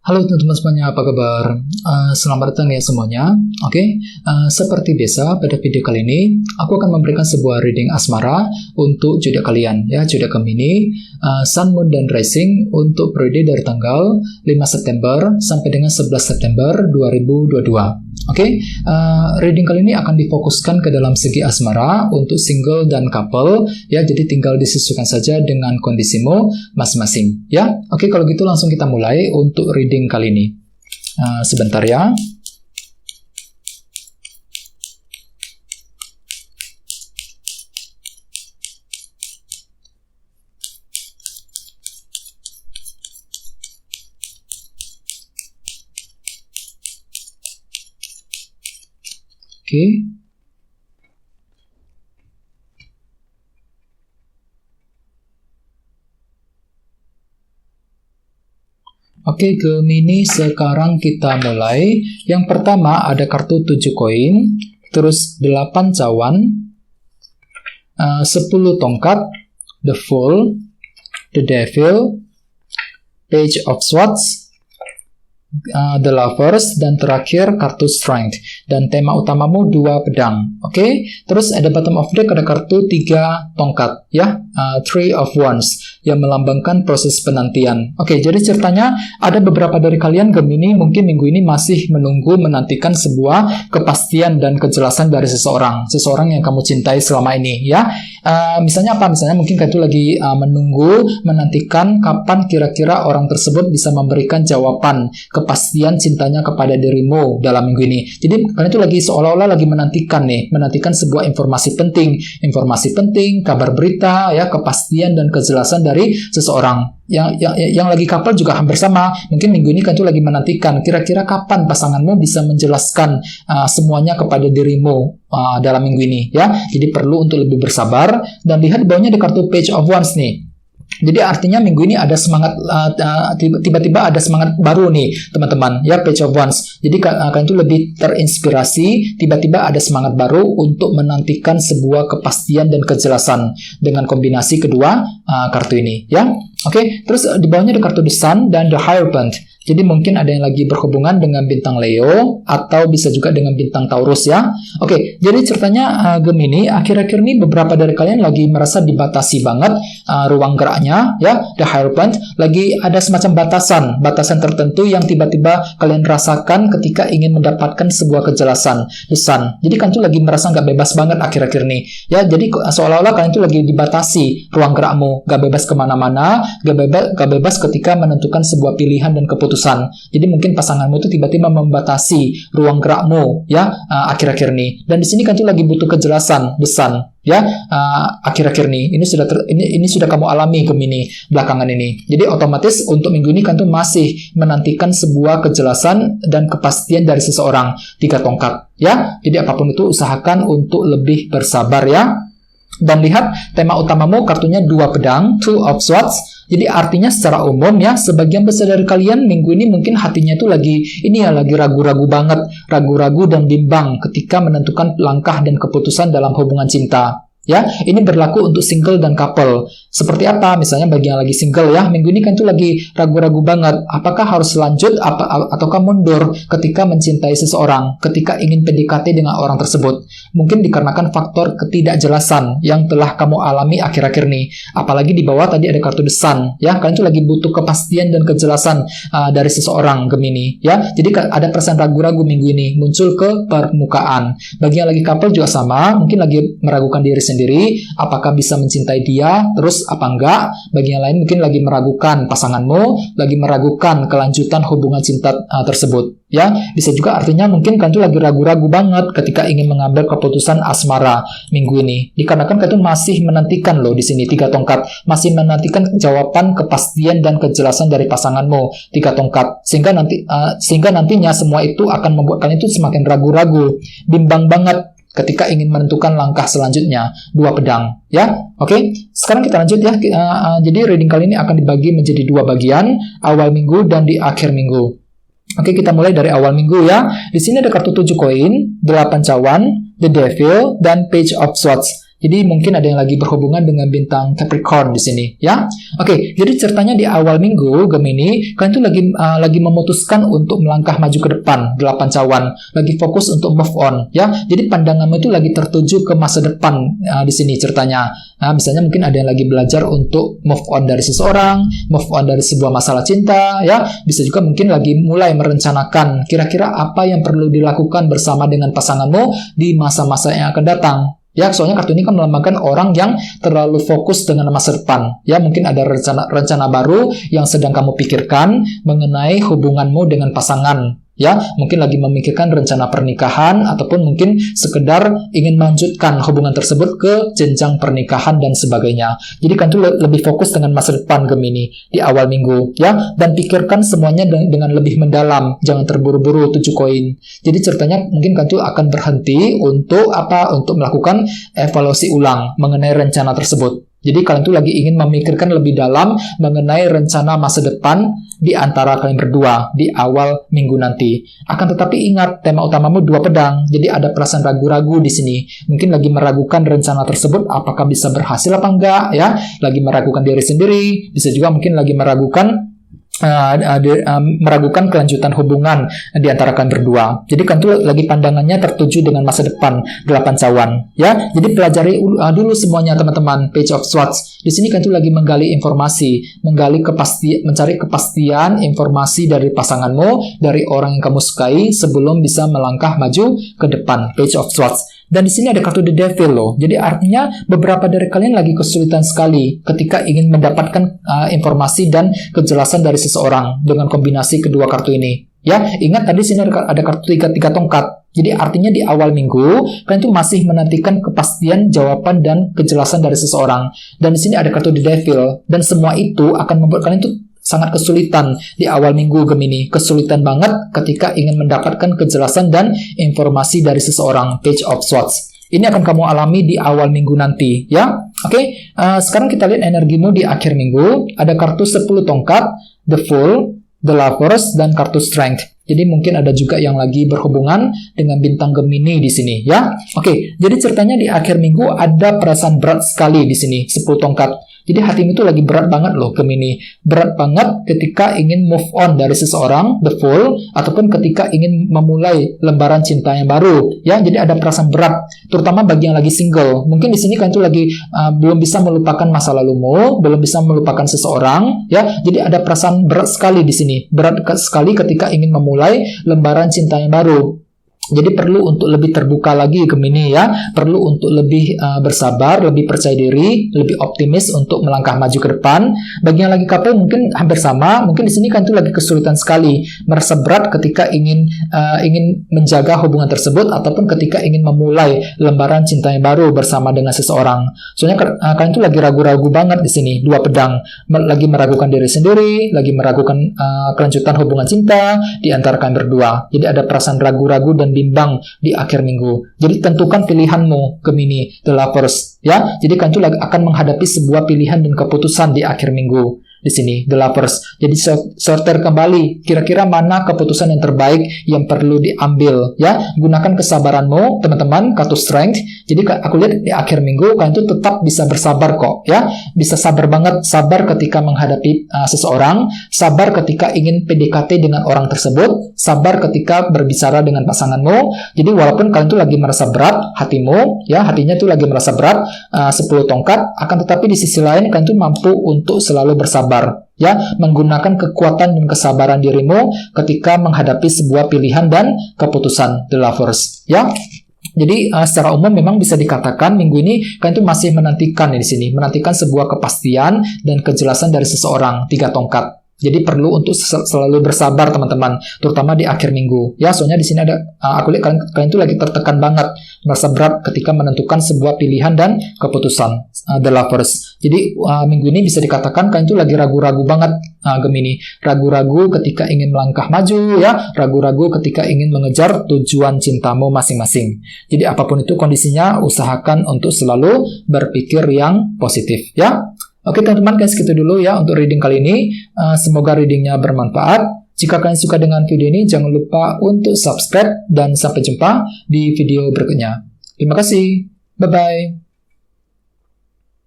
Halo teman-teman semuanya, apa kabar? Selamat datang ya semuanya. Seperti biasa pada video kali ini, aku akan memberikan sebuah reading asmara untuk zodiak kalian, ya, zodiak Gemini, Sun, Moon, dan Rising untuk periode dari tanggal 5 September sampai dengan 11 September 2022. Reading kali ini akan difokuskan ke dalam segi asmara untuk single dan couple, ya, jadi tinggal disesuaikan saja dengan kondisimu masing-masing, ya. Kalau gitu langsung kita mulai untuk reading kali ini. Sebentar ya. Gemini, sekarang kita mulai. Yang pertama ada kartu 7 koin, terus 8 cawan, 10 tongkat, the Fool, the Devil, Page of Swords, the Lovers, dan terakhir kartu Strength. Dan tema utamamu 2 pedang. Terus ada bottom of deck ada kartu 3 tongkat, ya, Three of Wands, yang melambangkan proses penantian. Jadi ceritanya ada beberapa dari kalian Gemini mungkin minggu ini masih menantikan sebuah kepastian dan kejelasan dari seseorang yang kamu cintai selama ini, ya. Misalnya apa? Misalnya mungkin kalian itu lagi menantikan kapan kira-kira orang tersebut bisa memberikan jawaban kepastian cintanya kepada dirimu dalam minggu ini. Jadi kalian itu lagi seolah-olah lagi menantikan sebuah informasi penting, kabar berita, ya, kepastian dan kejelasan dari seseorang. Yang lagi couple juga hampir sama. Mungkin minggu ini kalian itu lagi menantikan kira-kira kapan pasanganmu bisa menjelaskan semuanya kepada dirimu dalam minggu ini, ya. Jadi perlu untuk lebih bersabar. Dan lihat di bawahnya ada kartu Page of Wands nih. Jadi artinya minggu ini ada semangat, tiba-tiba ada semangat baru nih teman-teman, ya, Page of Wands. Jadi kalian itu lebih terinspirasi, tiba-tiba ada semangat baru untuk menantikan sebuah kepastian dan kejelasan dengan kombinasi kedua kartu ini, ya. Terus di bawahnya ada kartu The Sun dan The Hierophant. Jadi mungkin ada yang lagi berhubungan dengan bintang Leo atau bisa juga dengan bintang Taurus, ya. Jadi ceritanya Gemini akhir-akhir ini beberapa dari kalian lagi merasa dibatasi banget ruang geraknya, ya. The Hierophant lagi ada semacam batasan tertentu yang tiba-tiba kalian rasakan ketika ingin mendapatkan sebuah kejelasan. The Sun. Jadi kalian tuh lagi merasa nggak bebas banget akhir-akhir ini, ya. Jadi seolah-olah kalian tuh lagi dibatasi ruang gerakmu, nggak bebas kemana-mana, nggak bebas ketika menentukan sebuah pilihan dan keputusan. Jadi mungkin pasanganmu itu tiba-tiba membatasi ruang gerakmu, ya, akhir-akhir ini. Dan di sini kan tuh lagi butuh kejelasan, The Sun, ya, akhir-akhir ini. Ini sudah kamu alami Gemini belakangan ini. Jadi otomatis untuk minggu ini kan tuh masih menantikan sebuah kejelasan dan kepastian dari seseorang, 3 tongkat, ya. Jadi apapun itu usahakan untuk lebih bersabar, ya. Dan lihat tema utamamu kartunya 2 pedang, Two of Swords. Jadi artinya secara umum, ya, sebagian besar dari kalian minggu ini mungkin hatinya itu lagi ragu-ragu banget, ragu-ragu dan bimbang ketika menentukan langkah dan keputusan dalam hubungan cinta. Ya, ini berlaku untuk single dan couple. Seperti apa? Misalnya bagi yang lagi single, ya, minggu ini kan itu lagi ragu-ragu banget. Apakah harus lanjut ataukah mundur ketika mencintai seseorang, ketika ingin PDKT dengan orang tersebut? Mungkin dikarenakan faktor ketidakjelasan yang telah kamu alami akhir-akhir ini. Apalagi di bawah tadi ada kartu The Sun, ya. Kalian itu lagi butuh kepastian dan kejelasan dari seseorang Gemini, ya. Jadi ada perasaan ragu-ragu minggu ini muncul ke permukaan. Bagi yang lagi couple juga sama, mungkin lagi meragukan diri sendiri, apakah bisa mencintai dia, terus apa enggak. Bagi yang lain mungkin lagi meragukan pasanganmu, lagi meragukan kelanjutan hubungan cinta tersebut, ya. Bisa juga artinya mungkin kan tuh lagi ragu-ragu banget ketika ingin mengambil keputusan asmara minggu ini. Dikarenakan kan tuh masih menantikan loh di sini 3 tongkat, masih menantikan jawaban, kepastian dan kejelasan dari pasanganmu, 3 tongkat. Sehingga nantinya semua itu akan membuat kalian itu semakin ragu-ragu, bimbang banget ketika ingin menentukan langkah selanjutnya, 2 pedang, ya. Sekarang kita lanjut, ya. Jadi reading kali ini akan dibagi menjadi 2 bagian, awal minggu dan di akhir minggu. Kita mulai dari awal minggu, ya. Di sini ada kartu 7 koin, 8 cawan, the Devil, dan Page of Swords. Jadi mungkin ada yang lagi berhubungan dengan bintang Capricorn di sini, ya. Oke, jadi ceritanya di awal minggu Gemini, kalian tuh lagi memutuskan untuk melangkah maju ke depan, 8 cawan, lagi fokus untuk move on, ya. Jadi pandanganmu itu lagi tertuju ke masa depan di sini ceritanya. Nah, misalnya mungkin ada yang lagi belajar untuk move on dari seseorang, move on dari sebuah masalah cinta, ya. Bisa juga mungkin lagi mulai merencanakan kira-kira apa yang perlu dilakukan bersama dengan pasanganmu di masa-masa yang akan datang. Ya, soalnya kartu ini kan melambangkan orang yang terlalu fokus dengan masa depan. Ya, mungkin ada rencana baru yang sedang kamu pikirkan mengenai hubunganmu dengan pasangan. Ya, mungkin lagi memikirkan rencana pernikahan ataupun mungkin sekedar ingin melanjutkan hubungan tersebut ke jenjang pernikahan dan sebagainya. Jadi kan itu lebih fokus dengan masa depan Gemini di awal minggu, ya, dan pikirkan semuanya dengan lebih mendalam, jangan terburu-buru 7 koin. Jadi ceritanya mungkin kan itu akan berhenti untuk melakukan evaluasi ulang mengenai rencana tersebut. Jadi kalian tuh lagi ingin memikirkan lebih dalam mengenai rencana masa depan di antara kalian berdua di awal minggu nanti. Akan tetapi ingat, tema utamamu 2 pedang. Jadi ada perasaan ragu-ragu di sini. Mungkin lagi meragukan rencana tersebut apakah bisa berhasil apa enggak, ya. Lagi meragukan diri sendiri. Bisa juga mungkin lagi meragukan kelanjutan hubungan di antara kalian berdua. Jadi kan tuh lagi pandangannya tertuju dengan masa depan 8 cawan, ya. Jadi pelajari dulu semuanya teman-teman. Page of Swords. Di sini kan tuh lagi menggali informasi, mencari kepastian informasi dari pasanganmu, dari orang yang kamu sukai sebelum bisa melangkah maju ke depan. Page of Swords. Dan di sini ada kartu The Devil loh. Jadi artinya beberapa dari kalian lagi kesulitan sekali ketika ingin mendapatkan informasi dan kejelasan dari seseorang dengan kombinasi kedua kartu ini. Ya, ingat tadi sini ada kartu 3 tongkat. Jadi artinya di awal minggu kalian tuh masih menantikan kepastian jawaban dan kejelasan dari seseorang. Dan di sini ada kartu The Devil, dan semua itu akan membuat kalian tuh sangat kesulitan di awal minggu Gemini. Kesulitan banget ketika ingin mendapatkan kejelasan dan informasi dari seseorang. Page of Swords. Ini akan kamu alami di awal minggu nanti, ya. Oke, sekarang kita lihat energimu di akhir minggu. Ada kartu 10 tongkat, The Fool, The Lovers, dan kartu Strength. Jadi mungkin ada juga yang lagi berhubungan dengan bintang Gemini di sini, ya. Oke, jadi ceritanya di akhir minggu ada perasaan berat sekali di sini, 10 tongkat. Jadi hatimu itu lagi berat banget loh Gemini. Berat banget ketika ingin move on dari seseorang, The Fool, ataupun ketika ingin memulai lembaran cinta yang baru. Ya, jadi ada perasaan berat, terutama bagi yang lagi single. Mungkin di sini kan itu lagi belum bisa melupakan masa lalumu, belum bisa melupakan seseorang. Ya, jadi ada perasaan berat sekali di sini. Berat sekali ketika ingin memulai lembaran cinta yang baru. Jadi perlu untuk lebih terbuka lagi Gemini, ya. Perlu untuk lebih bersabar, lebih percaya diri, lebih optimis untuk melangkah maju ke depan. Bagi yang lagi couple mungkin hampir sama. Mungkin di sini kan itu lagi kesulitan sekali, merasa berat ketika ingin menjaga hubungan tersebut ataupun ketika ingin memulai lembaran cinta yang baru bersama dengan seseorang. Soalnya kalian itu lagi ragu-ragu banget di sini, 2 pedang. Lagi meragukan diri sendiri, lagi meragukan kelanjutan hubungan cinta di antara kalian berdua. Jadi ada perasaan ragu-ragu dan bimbang di akhir minggu. Jadi tentukan pilihanmu Gemini, The Lovers, ya. Jadi kan itu akan menghadapi sebuah pilihan dan keputusan di akhir minggu. Di sini, The Lovers. Jadi sortir kembali, kira-kira mana keputusan yang terbaik yang perlu diambil, ya. Gunakan kesabaranmu, teman-teman, kartu Strength. Jadi aku lihat di akhir minggu kalian itu tetap bisa bersabar kok, ya. Bisa sabar banget, sabar ketika menghadapi seseorang, sabar ketika ingin PDKT dengan orang tersebut, sabar ketika berbicara dengan pasanganmu. Jadi walaupun kalian itu lagi merasa berat hatimu, ya, hatinya itu lagi merasa berat, 10 tongkat, akan tetapi di sisi lain kalian itu mampu untuk selalu bersabar, ya, menggunakan kekuatan dan kesabaran dirimu ketika menghadapi sebuah pilihan dan keputusan, The Lovers, ya. Jadi secara umum memang bisa dikatakan minggu ini kalian itu masih menantikan di sini, menantikan sebuah kepastian dan kejelasan dari seseorang, 3 tongkat. Jadi perlu untuk selalu bersabar teman-teman, terutama di akhir minggu. Ya, soalnya di sini ada aku lihat kalian itu lagi tertekan banget, merasa berat ketika menentukan sebuah pilihan dan keputusan, The Lovers. Jadi minggu ini bisa dikatakan kalian itu lagi ragu-ragu banget, Gemini. Ragu-ragu ketika ingin melangkah maju, ya, ragu-ragu ketika ingin mengejar tujuan cintamu masing-masing. Jadi apapun itu kondisinya, usahakan untuk selalu berpikir yang positif, ya. Oke teman-teman, guys, gitu dulu ya untuk reading kali ini. Semoga readingnya bermanfaat. Jika kalian suka dengan video ini, jangan lupa untuk subscribe dan sampai jumpa di video berikutnya. Terima kasih. Bye-bye.